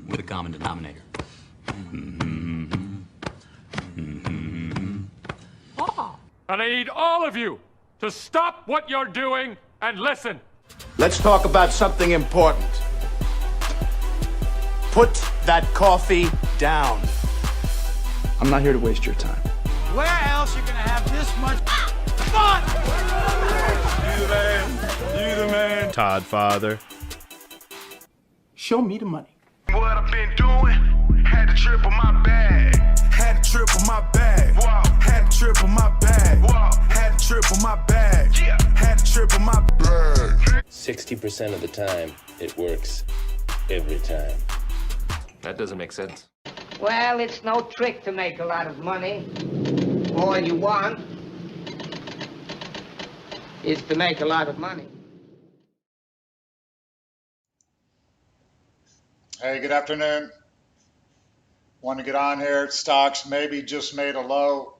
With a common denominator. And I need all of you to stop what you're doing and listen. Let's talk about something important. Put that coffee down. I'm not here to waste your time. Where else you gonna have this much fun? You the man. You the man. Todd Father. Show me the money. What I've been doing, had to triple my bag. Had to triple my bag. Wow. Had to triple my bag. Wow. Had to triple my bag. Yeah. Had to triple my bag. 60% of the time, it works every time. That doesn't make sense. Well, it's no trick to make a lot of money. All you want is to make a lot of money. Hey, good afternoon. Want to get on here. Stocks maybe just made a low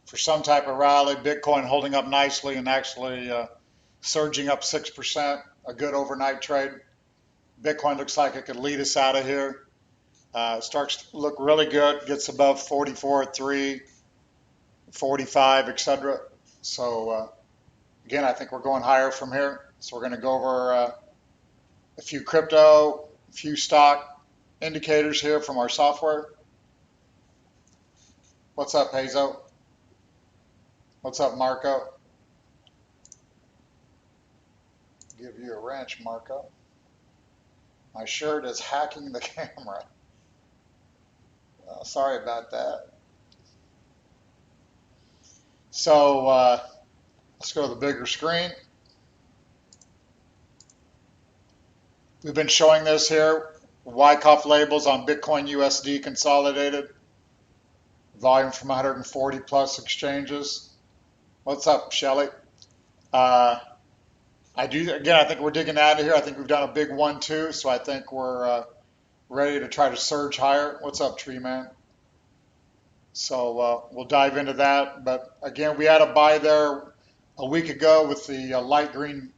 for some type of rally. Bitcoin holding up nicely and actually surging up 6%. A good overnight trade. Bitcoin looks like it could lead us out of here. Starts to look really good. Gets above 44.3, 45, etc. So again, I think we're going higher from here. So we're going to go over a few crypto, a few stock indicators here from our software. What's up, Hazo? What's up, Marco? Give you a wrench, Marco. My shirt is hacking the camera. Sorry about that. So let's go to the bigger screen. We've been showing this here. Wyckoff labels on Bitcoin USD consolidated. Volume from 140 plus exchanges. What's up, Shelly? I think we're digging out of here. I think we've done a big 1-2, so I think we're ready to try to surge higher. What's up, Tree Man? So we'll dive into that. But again, we had a buy there a week ago with the light green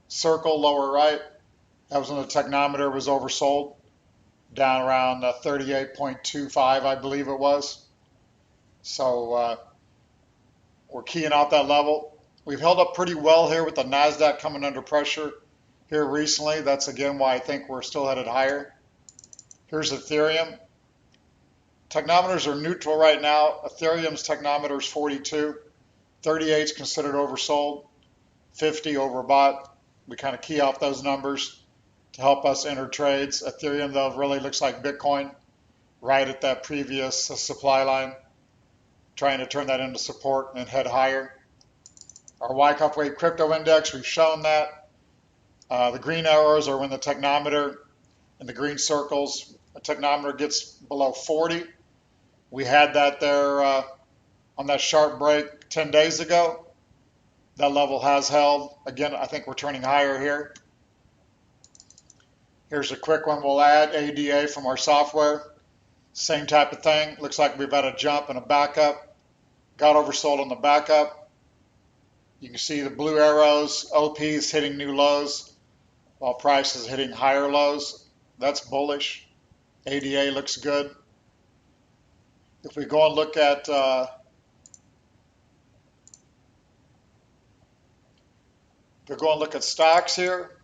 circle lower right. That was when the technometer was oversold, down around 38.25, I believe it was. So we're keying out that level. We've held up pretty well here with the NASDAQ coming under pressure here recently. That's again why I think we're still headed higher. Here's Ethereum. Technometers are neutral right now. Ethereum's technometer is 42. 38 is considered oversold. 50 overbought. We kind of key off those numbers to help us enter trades. Ethereum, though, really looks like Bitcoin right at that previous supply line. Trying to turn that into support and head higher. Our Wyckoff Wave Crypto Index, we've shown that. The green arrows are when the technometer and the green circles, the technometer gets below 40. We had that there on that sharp break 10 days ago. That level has held. Again, I think we're turning higher here. Here's a quick one we'll add, ADA from our software. Same type of thing. Looks like we've had a jump and a backup. Got oversold on the backup. You can see the blue arrows, OP is hitting new lows while price is hitting higher lows. That's bullish. ADA looks good. If we go and look at stocks here,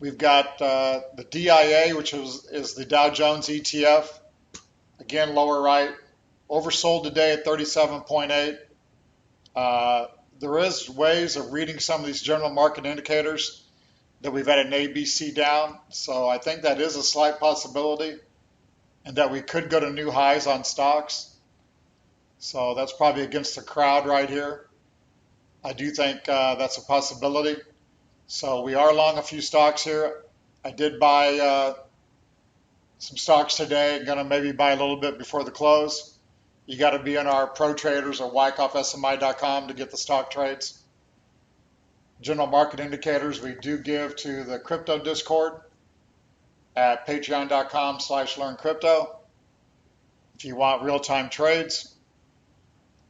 we've got the DIA, which is the Dow Jones ETF. Again, lower right. Oversold today at 37.8. There is ways of reading some of these general market indicators that we've had an ABC down. So I think that is a slight possibility and that we could go to new highs on stocks. So that's probably against the crowd right here. I do think that's a possibility. So we are long a few stocks here. I did buy some stocks today. I'm going to maybe buy a little bit before the close. You got to be in our pro traders or wyckoffsmi.com to get the stock trades. General market indicators we do give to the crypto Discord at patreon.com/learncrypto. If you want real-time trades.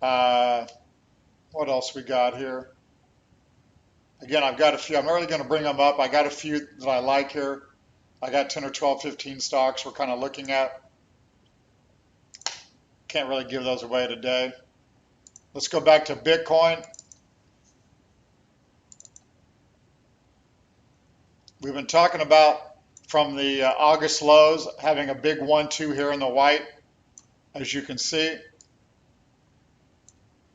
What else we got here? Again, I've got a few. I'm not really going to bring them up. I got a few that I like here. I got 10 or 12, 15 stocks we're kind of looking at. Can't really give those away today. Let's go back to Bitcoin. We've been talking about from the August lows having a big 1-2 here in the white, as you can see.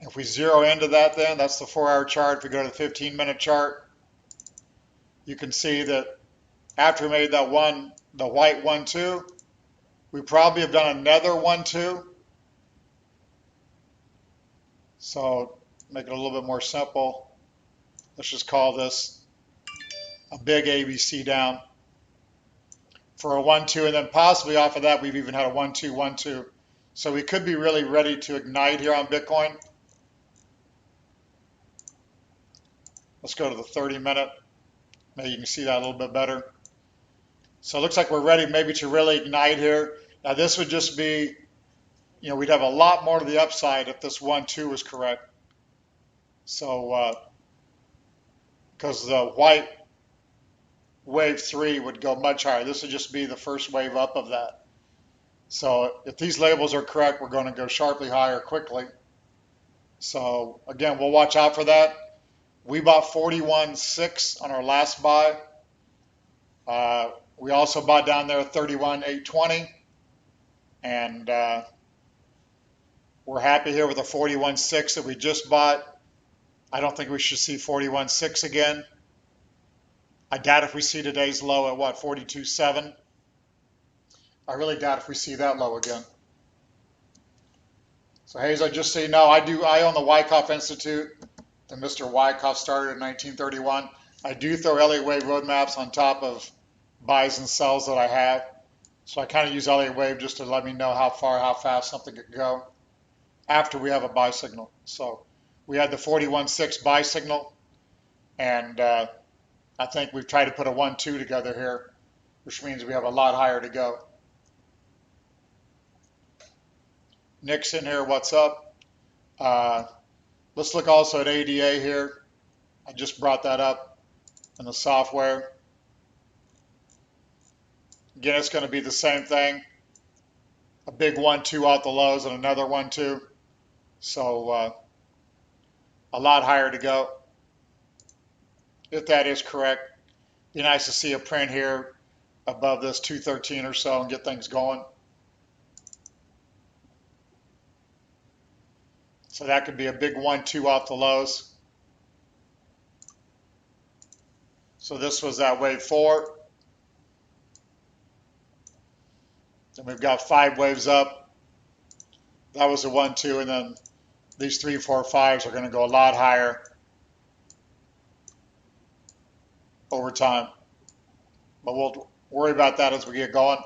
If we zero into that, then that's the 4-hour chart. If we go to the 15-minute chart, you can see that after we made that the white 1-2, we probably have done another 1-2. So make it a little bit more simple. Let's just call this a big ABC down for a 1-2, and then possibly off of that we've even had a 1-2, 1-2. So we could be really ready to ignite here on Bitcoin. Let's go to the 30-minute. Maybe you can see that a little bit better. So it looks like we're ready maybe to really ignite here. Now this would just be, we'd have a lot more to the upside if this 1-2 was correct. So, because the white wave 3 would go much higher. This would just be the first wave up of that. So if these labels are correct, we're going to go sharply higher quickly. So again, we'll watch out for that. We bought 41.6 on our last buy. We also bought down there 31.820, and we're happy here with the 41.6 that we just bought. I don't think we should see 41.6 again. I doubt if we see today's low at what, 42.7. I really doubt if we see that low again. So Hayes, just so you know, I own the Wyckoff Institute, and Mr. Wyckoff started in 1931. I do throw Elliott Wave roadmaps on top of buys and sells that I have. So I kind of use Elliott Wave just to let me know how far, how fast something could go after we have a buy signal. So we had the 41.6 buy signal, and I think we've tried to put a 1-2 together here, which means we have a lot higher to go. Nick's in here, what's up? Let's look also at ADA here. I just brought that up in the software. Again, it's going to be the same thing. A big 1-2 off the lows and another 1-2. So a lot higher to go. If that is correct, be nice to see a print here above this 213 or so and get things going. So that could be a big 1-2 off the lows. So this was that wave 4. Then we've got 5 waves up. That was a 1-2, and then these 3, 4, 5s are going to go a lot higher over time. But we'll worry about that as we get going.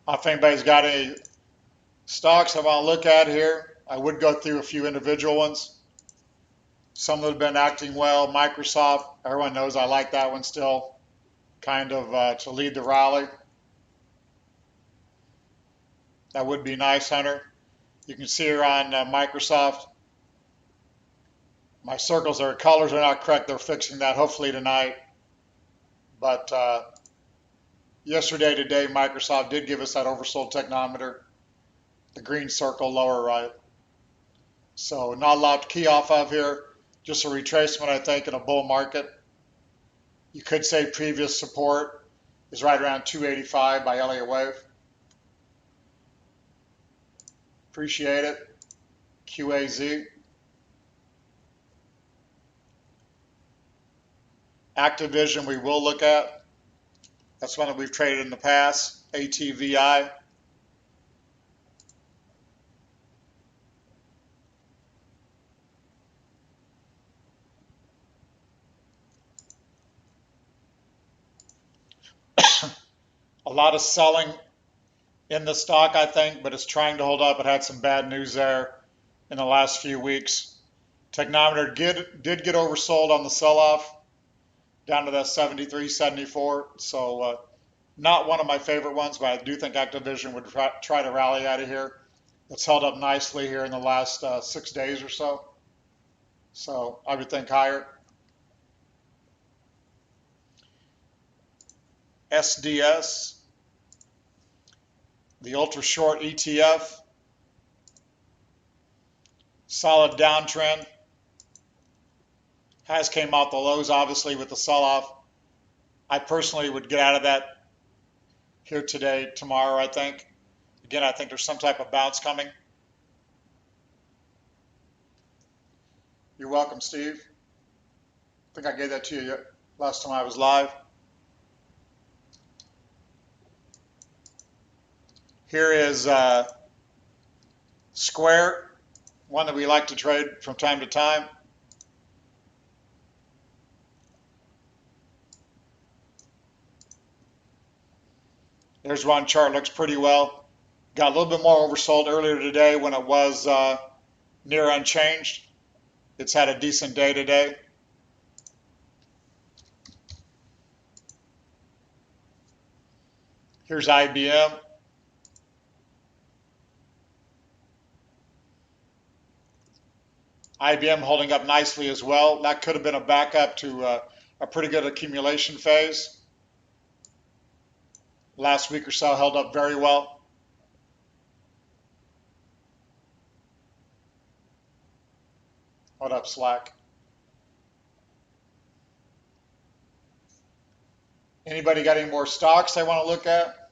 If anybody's got any stocks I want to look at here, I would go through a few individual ones. Some that have been acting well. Microsoft, everyone knows I like that one still, kind of to lead the rally. That would be nice, Hunter. You can see here on Microsoft, my colors are not correct. They're fixing that hopefully tonight. But today, Microsoft did give us that oversold technometer, the green circle lower right. So not a lot to key off of here. Just a retracement, I think, in a bull market. You could say previous support is right around 285 by Elliott Wave. Appreciate it. QAZ. Activision we will look at. That's one that we've traded in the past. ATVI. A lot of selling in the stock, I think, but it's trying to hold up. It had some bad news there in the last few weeks. Technometer did get oversold on the sell-off, down to that 73, 74. So not one of my favorite ones, but I do think Activision would try to rally out of here. It's held up nicely here in the last 6 days or so. So I would think higher. SDS, the ultra short ETF, solid downtrend. Has came out the lows obviously with the sell-off. I personally would get out of that here today, tomorrow, I think. Again, I think there's some type of bounce coming. You're welcome, Steve. I think I gave that to you last time I was live. Here is Square, one that we like to trade from time to time. There's one chart, looks pretty well. Got a little bit more oversold earlier today when it was near unchanged. It's had a decent day today. Here's IBM. IBM holding up nicely as well. That could have been a backup to a pretty good accumulation phase. Last week or so held up very well. What up, Slack? Anybody got any more stocks they want to look at?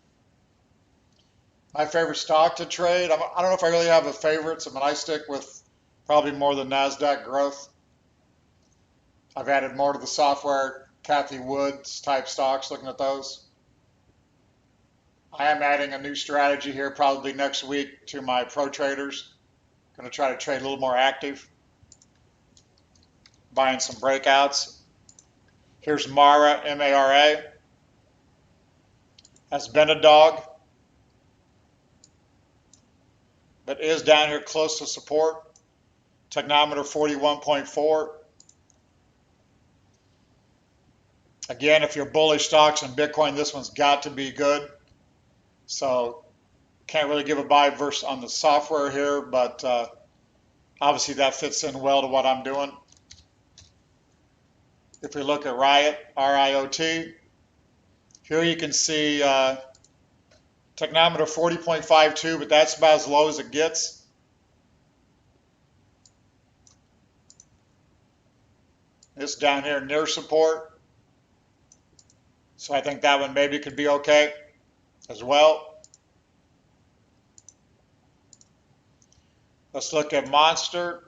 My favorite stock to trade? I don't know if I really have a favorite. So I stick with probably more the NASDAQ growth. I've added more to the software, Kathy Woods type stocks, looking at those. I am adding a new strategy here probably next week to my pro traders. Going to try to trade a little more active. Buying some breakouts. Here's Mara, M-A-R-A. Has been a dog, but is down here close to support. Technometer 41.4. Again, if you're bullish stocks in Bitcoin, this one's got to be good. So can't really give a buy verse on the software here, but obviously that fits in well to what I'm doing. If we look at Riot, R-I-O-T, here you can see technometer 40.52, but that's about as low as it gets. It's down here near support. So I think that one maybe could be okay as well. Let's look at Monster,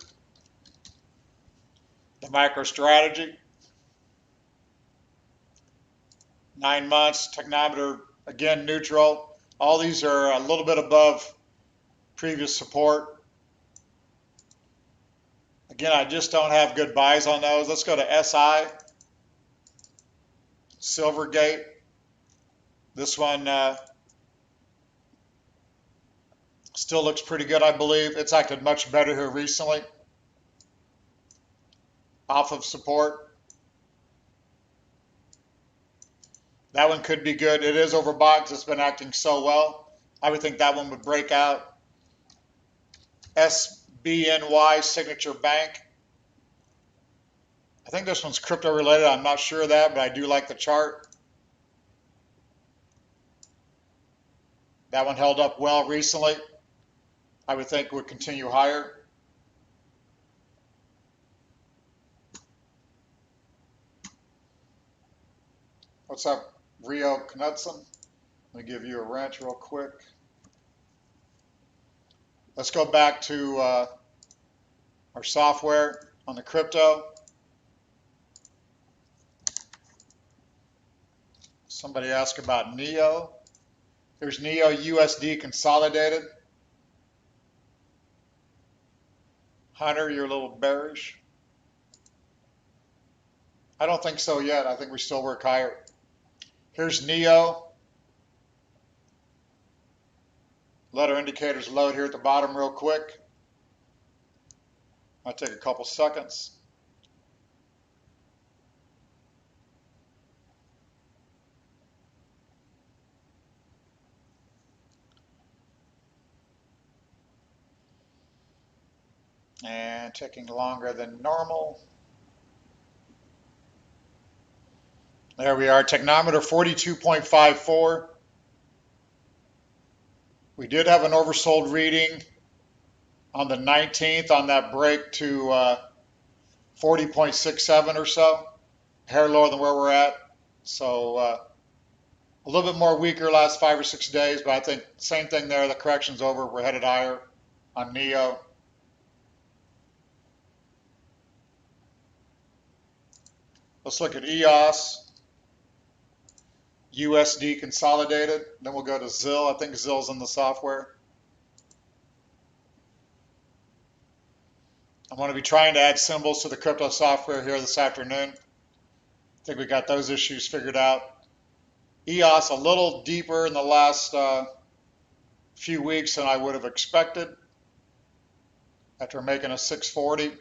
the MicroStrategy. 9 months, technometer, again, neutral. All these are a little bit above previous support. Again, I just don't have good buys on those. Let's go to SI, Silvergate. This one still looks pretty good, I believe. It's acted much better here recently. Off of support. That one could be good. It is overbought because it's been acting so well. I would think that one would break out. SBNY, Signature Bank. I think this one's crypto related. I'm not sure of that, but I do like the chart. That one held up well recently. I would think it would continue higher. What's up, Rio Knudsen? Let me give you a wrench real quick. Let's go back to our software on the crypto. Somebody asked about NEO. Here's NEO USD consolidated. Hunter, you're a little bearish. I don't think so yet. I think we still work higher. Here's NEO. Let our indicators load here at the bottom real quick. Might take a couple seconds. And taking longer than normal. There we are, technometer 42.54. We did have an oversold reading on the 19th on that break to 40.67 or so, a hair lower than where we're at. So a little bit more weaker last 5 or 6 days, but I think same thing there. The correction's over. We're headed higher on NEO. Let's look at EOS. USD consolidated. Then we'll go to ZIL. I think ZIL's in the software. I'm going to be trying to add symbols to the crypto software here this afternoon. I think we got those issues figured out. EOS a little deeper in the last few weeks than I would have expected after making a 640.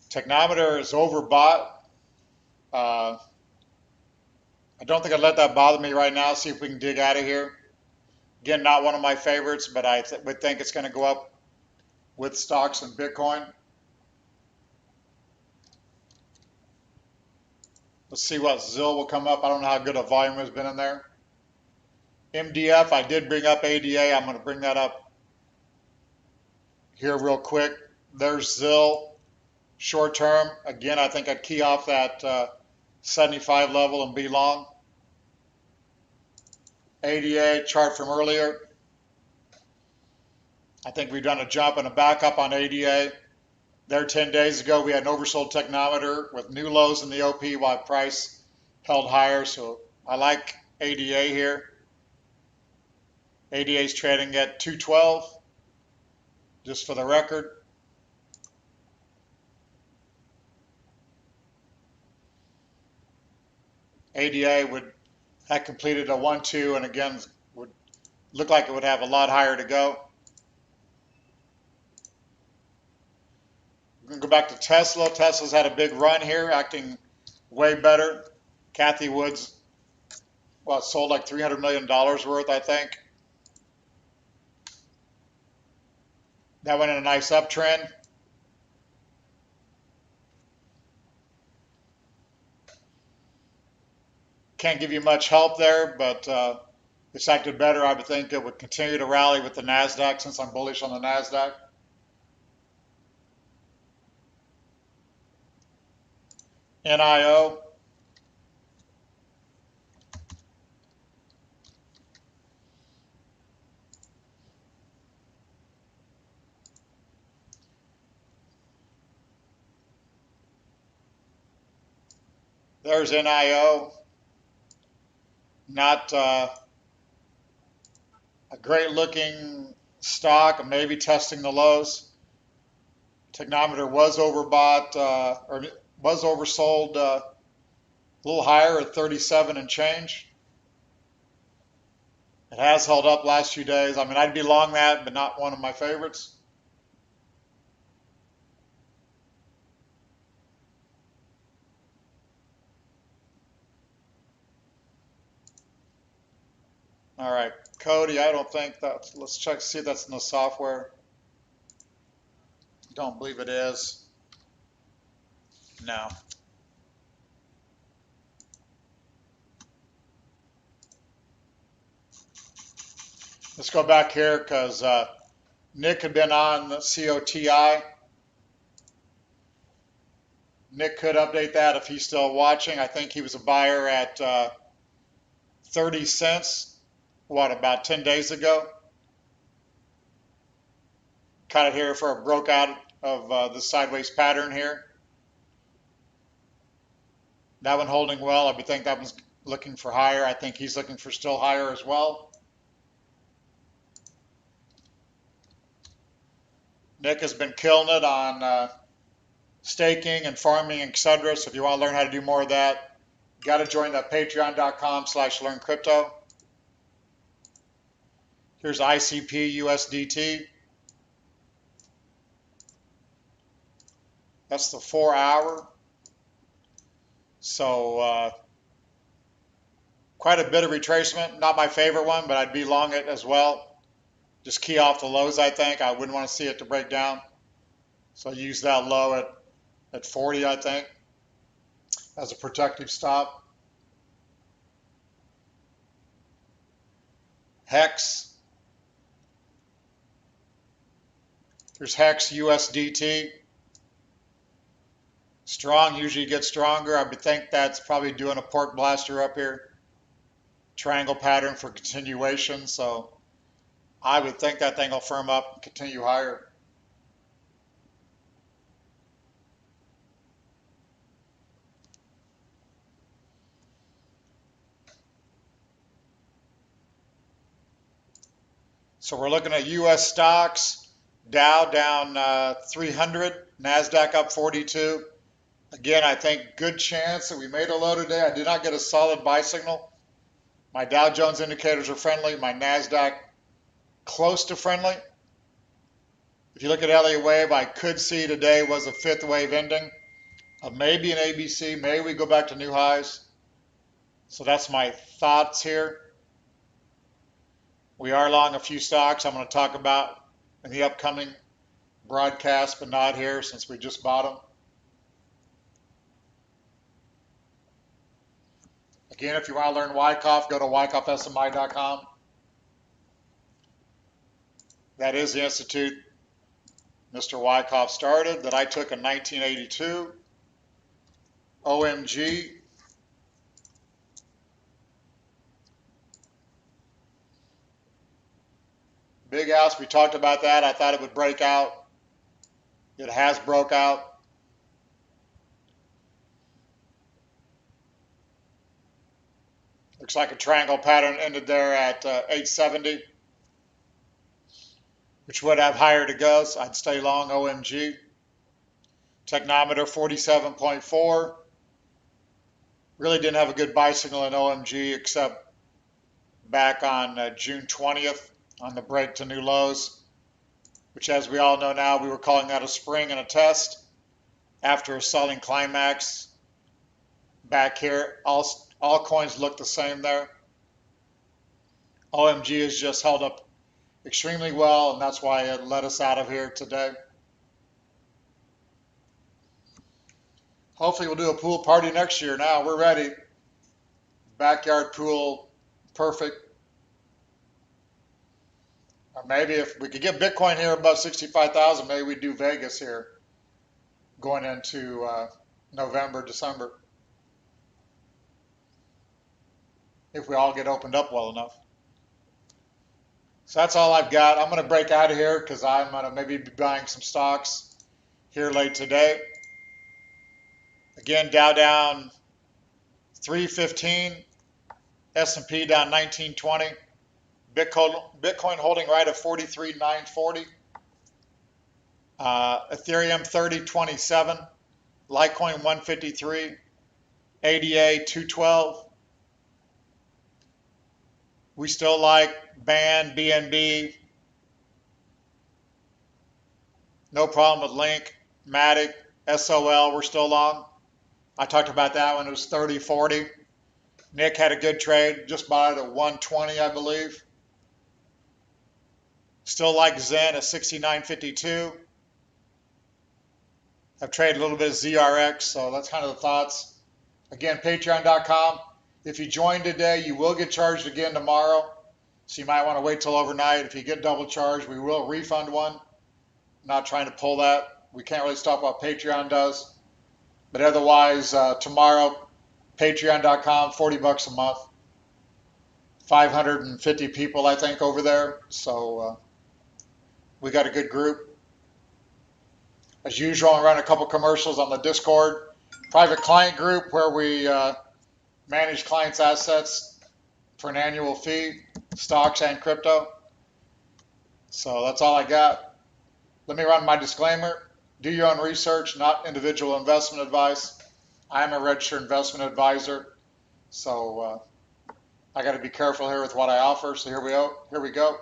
Technometer is overbought. I don't think I'd let that bother me right now. See if we can dig out of here. Again, not one of my favorites, but I would think it's going to go up with stocks and Bitcoin. Let's see what ZIL will come up. I don't know how good a volume has been in there. MDF, I did bring up ADA. I'm going to bring that up here real quick. There's ZIL. Short term, again, I think I'd key off that 75 level and be long. ADA chart from earlier. I think we've done a jump and a backup on ADA. There 10 days ago, we had an oversold technometer with new lows in the OP while price held higher. So I like ADA here. ADA is trading at 212, just for the record. ADA would have completed a 1-2 and again would look like it would have a lot higher to go. We're going to go back to Tesla. Tesla's had a big run here, acting way better. Kathy Woods, well, sold like $300 million worth, I think. That went in a nice uptrend. Can't give you much help there, but it's acted better. I would think it would continue to rally with the NASDAQ since I'm bullish on the NASDAQ. NIO. There's NIO. Not a great looking stock, maybe testing the lows. Technometer was overbought or was oversold a little higher at 37 and change. It has held up last few days. I mean, I'd be long that, but not one of my favorites. All right, Cody, I don't think that, let's check, see if that's in the software. Don't believe it is. No. Let's go back here because Nick had been on the COTI. Nick could update that if he's still watching. I think he was a buyer at 30 cents. What, about 10 days ago? Kind of here for a broke out of the sideways pattern here. That one holding well. I would think that one's looking for higher. I think he's looking for still higher as well. Nick has been killing it on staking and farming, etc. So if you want to learn how to do more of that, you got to join the patreon.com/learncrypto. Here's ICP USDT. That's the 4 hour. So quite a bit of retracement. Not my favorite one, but I'd be long it as well. Just key off the lows, I think. I wouldn't want to see it to break down. So use that low at 40, I think, as a protective stop. Hex. Here's Hex USDT. Strong usually gets stronger. I would think that's probably doing a pork blaster up here. Triangle pattern for continuation. So I would think that thing will firm up and continue higher. So we're looking at U.S. stocks. Dow down 300, NASDAQ up 42. Again, I think good chance that we made a low today. I did not get a solid buy signal. My Dow Jones indicators are friendly. My NASDAQ close to friendly. If you look at Elliott Wave, I could see today was a fifth wave ending. Maybe an ABC. Maybe we go back to new highs. So that's my thoughts here. We are long a few stocks I'm going to talk about in the upcoming broadcast, but not here since we just bought them. Again, if you want to learn Wyckoff, go to wyckoffsmi.com. That is the institute Mr. Wyckoff started that I took in 1982. OMG. Big house, we talked about that. I thought it would break out. It has broke out. Looks like a triangle pattern ended there at 870, which would have higher to go, so I'd stay long OMG. Technometer 47.4. Really didn't have a good buy signal in OMG except back on June 20th on the break to new lows, which as we all know now, we were calling that a spring and a test after a selling climax back here. All coins look the same there. OMG has just held up extremely well, and that's why it let us out of here today. Hopefully we'll do a pool party next year. Now we're ready. Backyard pool, perfect. Or maybe if we could get Bitcoin here above 65,000, maybe we do Vegas here going into November, December. If we all get opened up well enough. So that's all I've got. I'm going to break out of here because I'm going to maybe be buying some stocks here late today. Again, Dow down 315, S&P down 1920. Bitcoin holding right at 43,940. Ethereum 3027. Litecoin 153. ADA 212. We still like BAN, BNB. No problem with Link, Matic, SOL. We're still long. I talked about that when it was 30, 40. Nick had a good trade. Just bought it at 120, I believe. Still like Zen at 69.52. I've traded a little bit of ZRX, so that's kind of the thoughts. Again, patreon.com. If you join today, you will get charged again tomorrow. So you might want to wait till overnight. If you get double charged, we will refund one. I'm not trying to pull that. We can't really stop what Patreon does. But otherwise, tomorrow, patreon.com, $40 a month. 550 people, I think, over there. So we got a good group. As usual, I run a couple commercials on the Discord private client group where we manage clients' assets for an annual fee, stocks and crypto. So that's all I got. Let me run my disclaimer. Do your own research, not individual investment advice. I am a registered investment advisor, so I got to be careful here with what I offer. So here we go.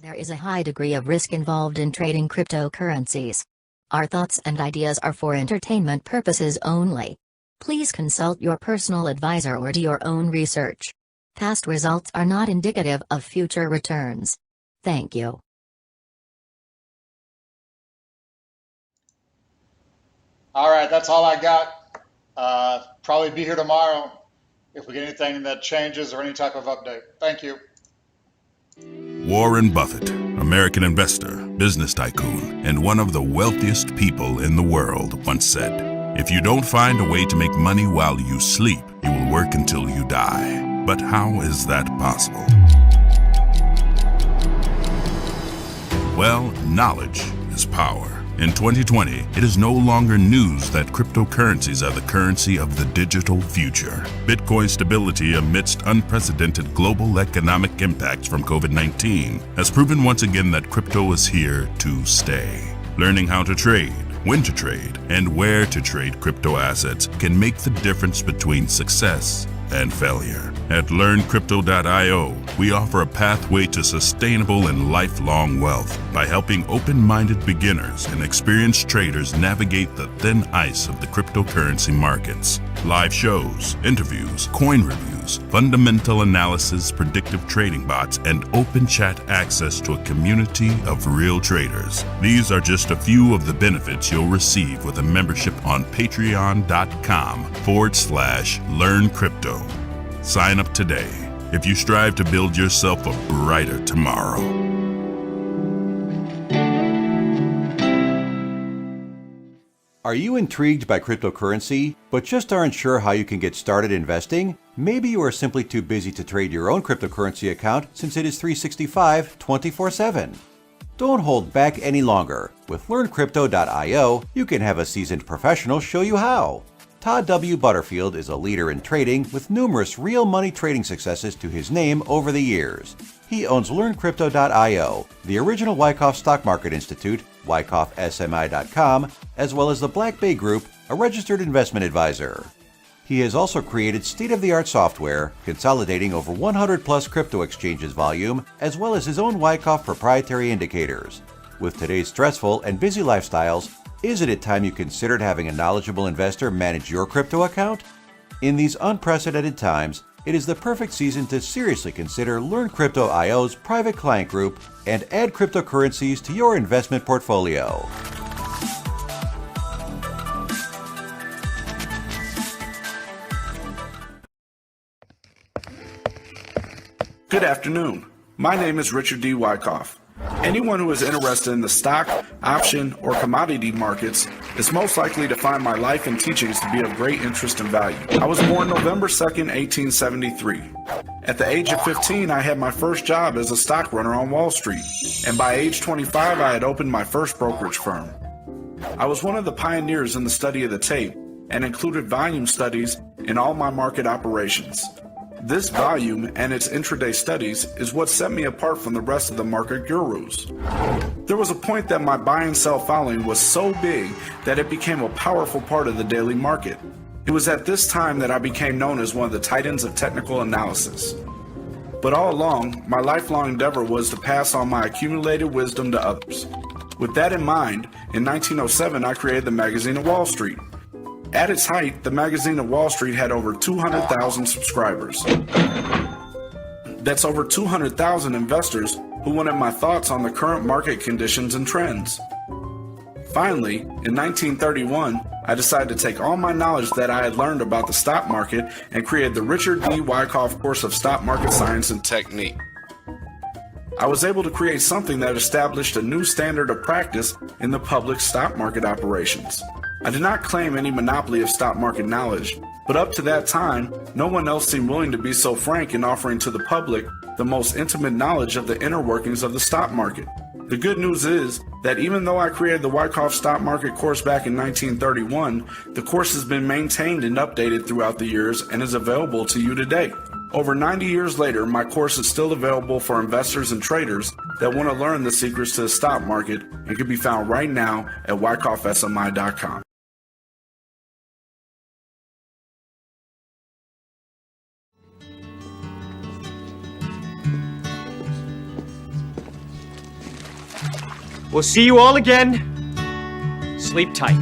There is a high degree of risk involved in trading cryptocurrencies. Our thoughts and ideas are for entertainment purposes only. Please consult your personal advisor or do your own research. Past results are not indicative of future returns. Thank you. All right, that's all I got. Probably be here tomorrow if we get anything that changes or any type of update. Thank you. Warren Buffett, American investor, business tycoon, and one of the wealthiest people in the world, once said, "If you don't find a way to make money while you sleep, you will work until you die." But how is that possible? Well, knowledge is power. In 2020, it is no longer news that cryptocurrencies are the currency of the digital future. Bitcoin's stability amidst unprecedented global economic impacts from COVID-19 has proven once again that crypto is here to stay. Learning how to trade, when to trade, and where to trade crypto assets can make the difference between success and failure. At LearnCrypto.io, we offer a pathway to sustainable and lifelong wealth by helping open-minded beginners and experienced traders navigate the thin ice of the cryptocurrency markets. Live shows, interviews, coin reviews, fundamental analysis, predictive trading bots, and open chat access to a community of real traders. These are just a few of the benefits you'll receive with a membership on patreon.com/LearnCrypto. Sign up today if you strive to build yourself a brighter tomorrow. Are you intrigued by cryptocurrency, but just aren't sure how you can get started investing? Maybe you are simply too busy to trade your own cryptocurrency account since it is 365 24/7. Don't hold back any longer. With LearnCrypto.io, you can have a seasoned professional show you how. Todd W. Butterfield is a leader in trading with numerous real money trading successes to his name over the years. He owns LearnCrypto.io, the original Wyckoff Stock Market Institute, WyckoffSMI.com, as well as the Black Bay Group, a registered investment advisor. He has also created state-of-the-art software, consolidating over 100 plus crypto exchanges volume, as well as his own Wyckoff proprietary indicators. With today's stressful and busy lifestyles, isn't it time you considered having a knowledgeable investor manage your crypto account? In these unprecedented times, it is the perfect season to seriously consider LearnCrypto.io's private client group and add cryptocurrencies to your investment portfolio. Good afternoon. My name is Richard D. Wyckoff. Anyone who is interested in the stock, option, or commodity markets is most likely to find my life and teachings to be of great interest and value. I was born November 2nd, 1873. At the age of 15, I had my first job as a stock runner on Wall Street, and by age 25, I had opened my first brokerage firm. I was one of the pioneers in the study of the tape and included volume studies in all my market operations. This volume and its intraday studies is what set me apart from the rest of the market gurus. There was a point that my buy and sell following was so big that it became a powerful part of the daily market. It was at this time that I became known as one of the titans of technical analysis. But all along, my lifelong endeavor was to pass on my accumulated wisdom to others. With that in mind, in 1907 I created the Magazine of Wall Street. At its height, the Magazine of Wall Street had over 200,000 subscribers. That's over 200,000 investors who wanted my thoughts on the current market conditions and trends. Finally, in 1931, I decided to take all my knowledge that I had learned about the stock market and create the Richard D. Wyckoff course of stock market science and technique. I was able to create something that established a new standard of practice in the public stock market operations. I did not claim any monopoly of stock market knowledge, but up to that time, no one else seemed willing to be so frank in offering to the public the most intimate knowledge of the inner workings of the stock market. The good news is that even though I created the Wyckoff Stock Market course back in 1931, the course has been maintained and updated throughout the years and is available to you today. Over 90 years later, my course is still available for investors and traders that want to learn the secrets to the stock market and can be found right now at WyckoffSMI.com. We'll see you all again. Sleep tight.